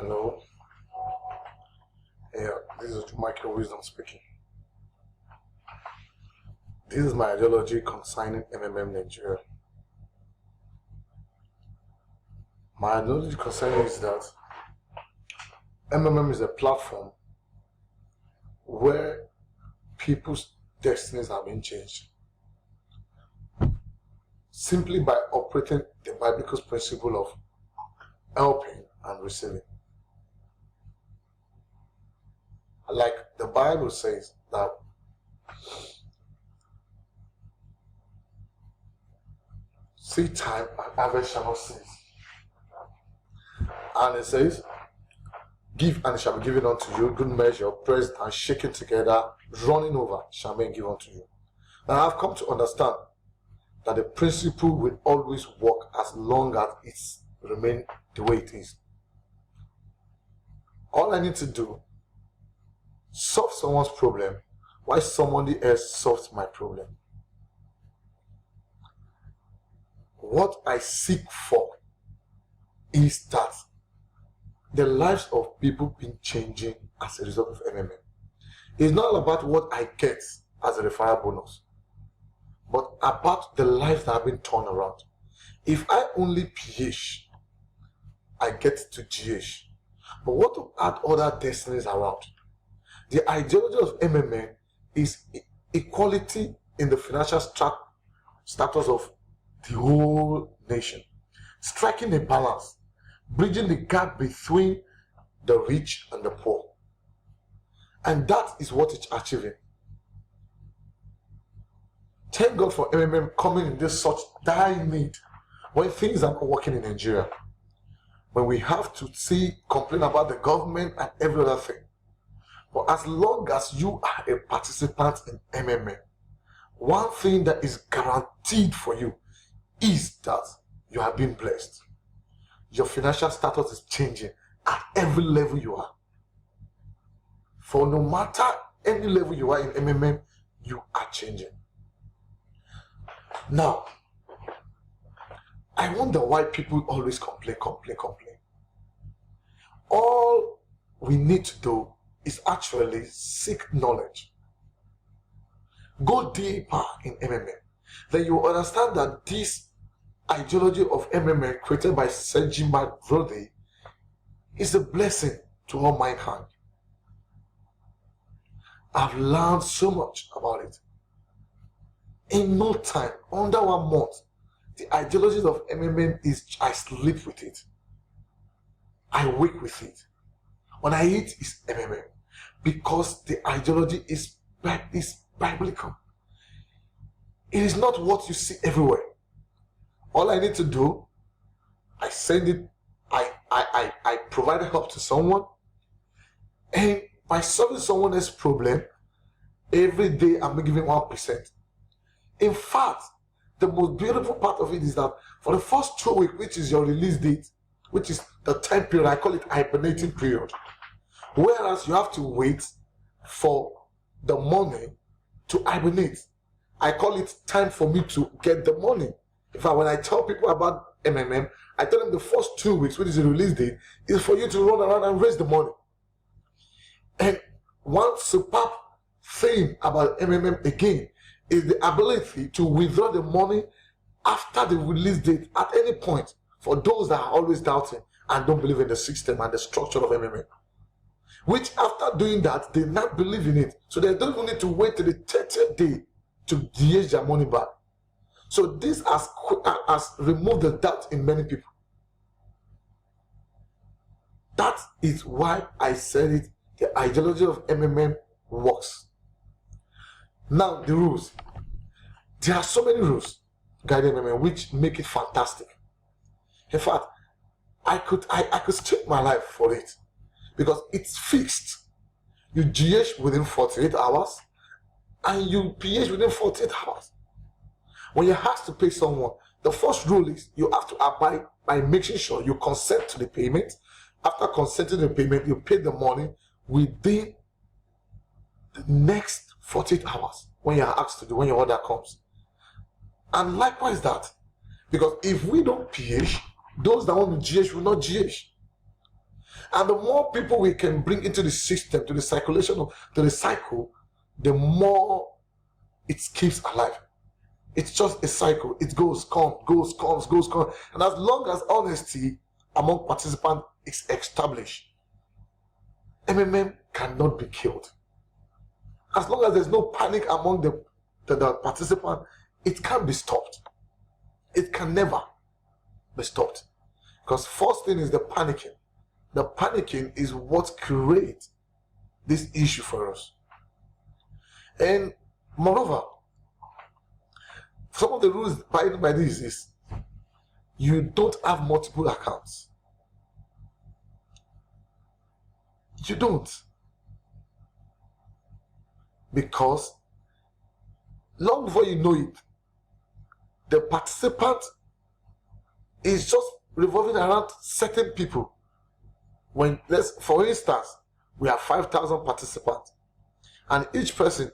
Hello. Yeah, this is Michael Wisdom speaking. This is my ideology concerning MMM Nigeria. My ideology concerning is that MMM is a platform where people's destinies are being changed simply by operating the biblical principle of helping and receiving. Like the Bible says that seed time and harvest shall not cease. And it says, give and it shall be given unto you, good measure, pressed and shaken together, running over, shall men give unto you. Now I've come to understand that the principle will always work as long as it's remain the way it is. All I need to do, solve someone's problem while somebody else solves my problem. What I seek for is that the lives of people being changing as a result of MMM. It's not about what I get as a referral bonus, but about the lives that have been turned around. If I only PH, I get to GH. But what to add other destinies around? The ideology of MMM is equality in the financial status of the whole nation, striking a balance, bridging the gap between the rich and the poor. And that is what it's achieving. Thank God for MMM coming in this such dire need when things are not working in Nigeria, when we have to complain about the government and every other thing. But as long as you are a participant in MMM, one thing that is guaranteed for you is that you have been blessed. Your financial status is changing at every level you are. For no matter any level you are in MMM, you are changing. Now, I wonder why people always complain. All we need to do is actually seek knowledge. Go deeper in MMM. Then you will understand that this ideology of MMM created by Sergi Mavrodi is a blessing to all mankind. I've learned so much about it. In no time, under 1 month, the ideology of MMM is I sleep with it. I wake with it. When I eat, it's MMM. Because the ideology is biblical. It is not what you see everywhere. All I need to do, I send it, I provide help to someone, and by solving someone else's problem, every day I'm giving 1%. In fact, the most beautiful part of it is that for the first 2 weeks, which is your release date, which is the time period, I call it hibernating period. Whereas you have to wait for the money to hibernate. I call it time for me to get the money. In fact, when I tell people about MMM, I tell them the first 2 weeks, which is the release date, is for you to run around and raise the money. And one superb thing about MMM again is the ability to withdraw the money after the release date at any point for those that are always doubting and don't believe in the system and the structure of MMM. Which after doing that, they not believe in it. So they don't even need to wait till the 30th day to DH their money back. So this has removed the doubt in many people. That is why I said it, the ideology of MMM works. Now the rules. There are so many rules guiding MMM which make it fantastic. In fact, I could stake my life for it because it's fixed. You GH within 48 hours and you PH within 48 hours. When you have to pay someone, the first rule is you have to abide by making sure you consent to the payment. After consenting to the payment, you pay the money within the next 48 hours when you are asked to do, when your order comes. And likewise that, because if we don't PH, those that want to GH will not GH. And the more people we can bring into the system, to the circulation to the cycle, the more it keeps alive. It's just a cycle. It goes, comes, goes, comes, goes, comes. And as long as honesty among participants is established, MMM cannot be killed. As long as there's no panic among the participant, it can't be stopped. It can never be stopped. Because first thing is the panicking. The panicking is what creates this issue for us. And moreover, some of the rules by this is you don't have multiple accounts. You don't. Because long before you know it, the participant is just revolving around certain people. When, for instance, we have 5,000 participants, and each person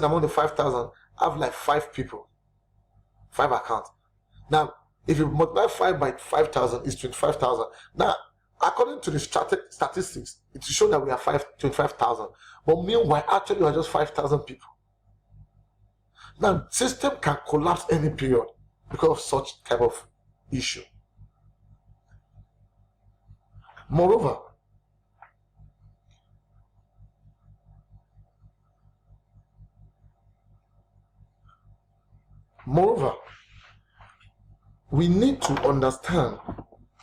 among the 5,000 have like 5 people, 5 accounts. Now, if you multiply 5 by 5,000, it's 25,000. Now, according to the statistics, it will show that we are 25,000. But meanwhile, actually, we are just 5,000 people. Now, system can collapse any period because of such type of issue. Moreover, we need to understand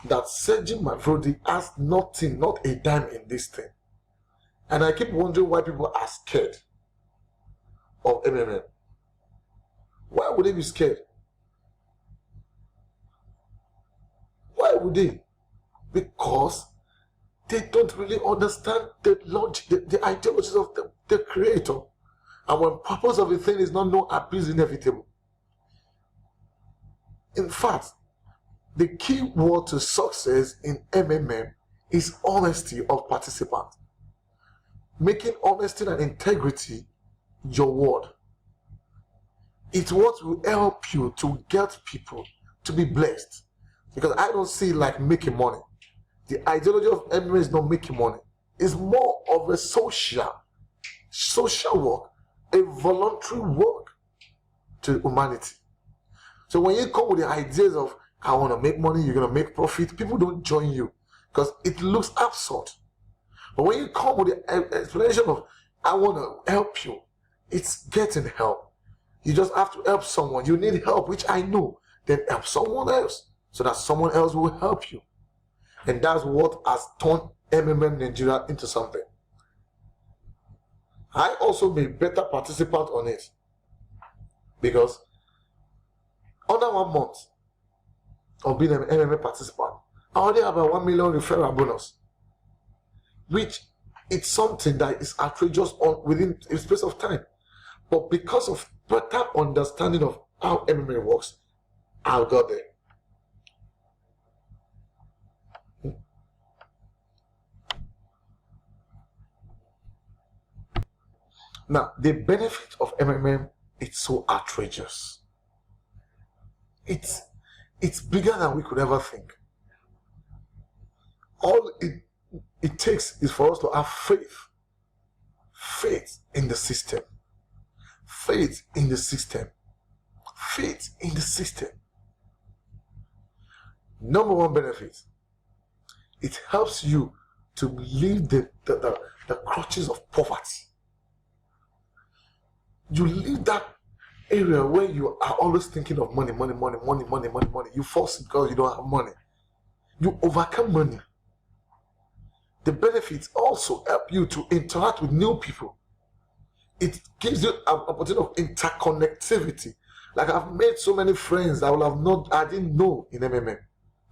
that Sergey Mavrodi has nothing, not a dime in this thing. And I keep wondering why people are scared of MMM. Why would they be scared? Why would they? Because they don't really understand the logic, the ideologies of the creator. And when purpose of a thing is not known, appears inevitable. In fact, the key word to success in MMM is honesty of participants. Making honesty and integrity your word. It's what will help you to get people to be blessed. Because I don't see it like making money. The ideology of MMA is not making money. It's more of a social work, a voluntary work to humanity. So when you come with the ideas of, I want to make money, you're going to make profit, people don't join you because it looks absurd. But when you come with the explanation of, I want to help you, it's getting help. You just have to help someone. You need help, which I know. Then help someone else so that someone else will help you. And that's what has turned MMM Nigeria into something. I also be a better participant on it because under 1 month of being an MMA participant, I already have a 1 million referral bonus, which it's something that is outrageous within a space of time. But because of better understanding of how MMA works, I got there. Now, the benefit of MMM, it's so outrageous. It's bigger than we could ever think. All it takes is for us to have faith in the system, faith in the system, faith in the system. Number one benefit, it helps you to leave the crutches of poverty. You leave that area where you are always thinking of money. You force it because you don't have money. You overcome money. The benefits also help you to interact with new people. It gives you an opportunity of interconnectivity. Like I've made so many friends I didn't know in MMM,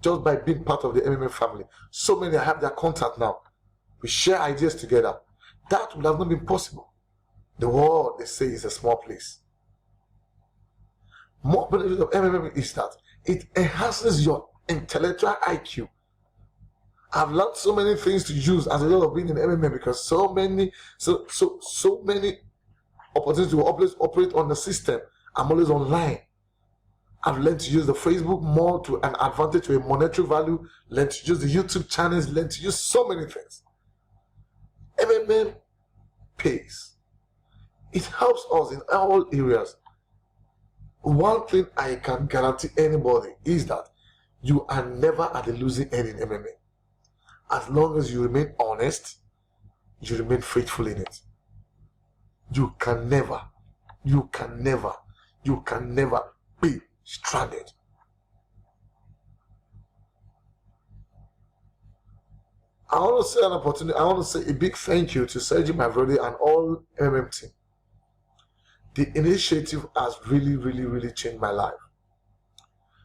just by being part of the MMM family. So many I have their contact now. We share ideas together. That would have not been possible. The world, they say, is a small place. More benefit of MMM is that it enhances your intellectual IQ. I've learned so many things to use as a result of being in MMM because so many opportunities to always operate on the system. I'm always online. I've learned to use the Facebook more to an advantage, to a monetary value, learned to use the YouTube channels, learned to use so many things. MMM pays. It helps us in all areas. One thing I can guarantee anybody is that you are never at a losing end in MMA. As long as you remain honest, you remain faithful in it. You can never be stranded. I want to say an opportunity. I want to say a big thank you to Sergi Mavrodi and all MMM team. The initiative has really changed my life.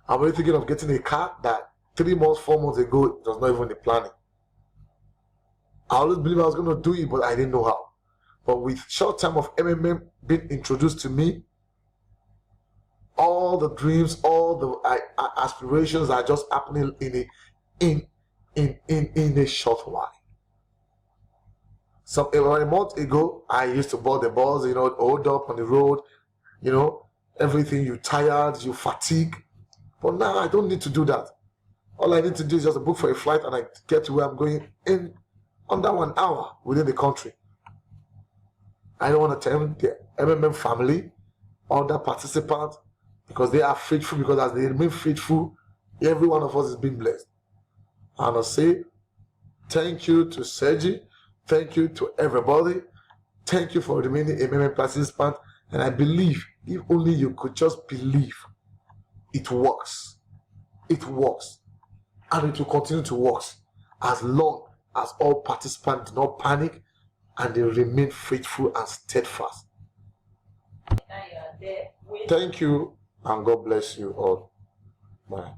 I'm really thinking of getting a car that 3 months, 4 months ago, it was not even the planning. I always believed I was going to do it, but I didn't know how. But with short time of MMM being introduced to me, all the dreams, all the aspirations are just happening in a short while. About a month ago, I used to board the bus, hold up on the road, everything, you tired, you fatigue. But now I don't need to do that. All I need to do is just book for a flight and I get to where I'm going in under 1 hour within the country. I don't want to tell the MMM family, other participants, because they are faithful, because as they remain faithful, every one of us is being blessed. And I say thank you to Sergi, thank you to everybody, thank you for remaining a MMA participant. And I believe, if only you could just believe, it works. It works. And it will continue to work as long as all participants do not panic and they remain faithful and steadfast. Thank you, and God bless you all. Bye.